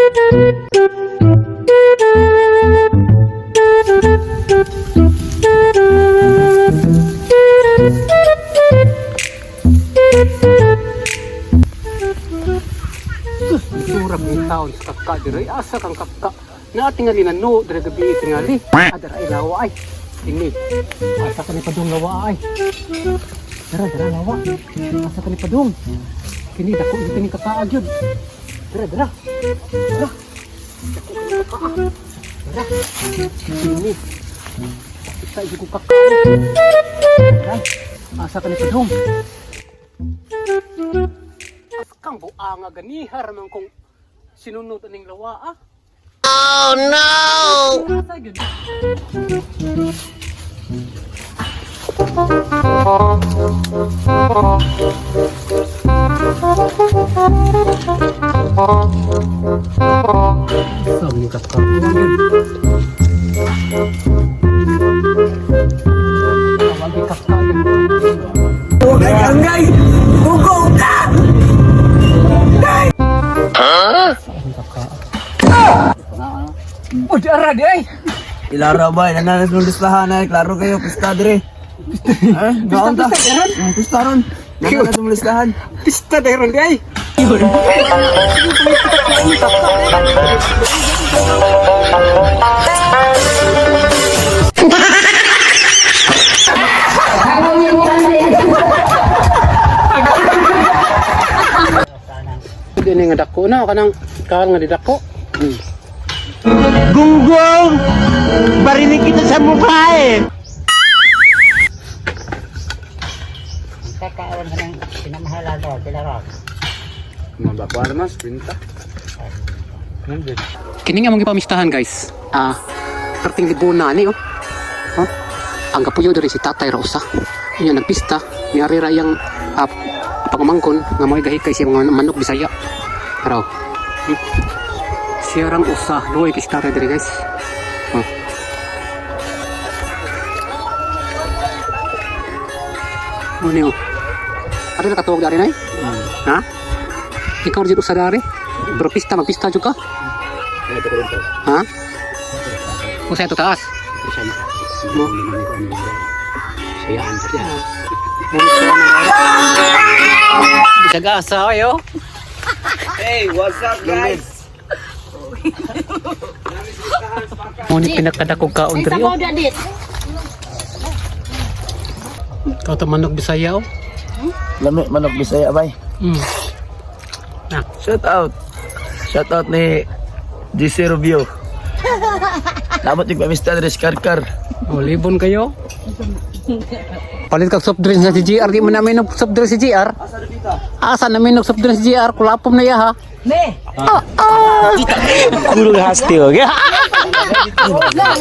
Surap ni taon sa kakka diray asa kang kakka na tingali na no dire gabi tingali adara ay lawa ay ini asa ka ni padung lawa ay dara lawa asa ka ni padung kini dako ni kakka gyud dara ini isa gyud ko kakka asa ka ni padung kang buanga ganihar man kung sinunod aning lawa ah. Oh no! Sabi ka ka. Sabi ka ka. Angay! Bugo ka! Oh, dara di ay. Ilara ba? Nananas ng listahan ay. Klaro kayo, pista dire. Ha? Gaon ta? Pista ron. Nananas ng listahan. Pista dara di ay. Ini nga dako na kanang nga didako. Gunggong! Barinig kita sa mukha eh! Kakaroon ka ng pinamahala daw, pilarok. Mabakuan mas pinta. Kini nga mong ipamistahan guys. Perting libuna ni oh. Huh? Ang kapuyo diri si Tatay Rosa. Iya nagpista ni arira yang pangmangkon nga mo gahikay siya mga manok Bisaya. Araw. Siya rang usa luoy kay Tatay diri guys. Ano ada na katuwag dari nay? Ha? Ikaw rin usa dari? Bro pista magpista jud ka? Ha? Kung sa'yo taas? Mo? Sayaan siya. Bisa gasa kayo? Hey, what's up guys? Ngunit pinakadakog kaon diri oh. Kau to manok Bisaya oh. Lami manok Bisaya bay. Shout out. Shout out ni GC Rubio. Dapat yung pamista dari Karkar. Oh, libon kayo. Palit kag soft drinks sa si GR, di mo namin ng soft drinks si GR. Asa namin ng soft drinks si GR, kulapom na ya ha. Ne! Guru hasti ho gaya. Nah,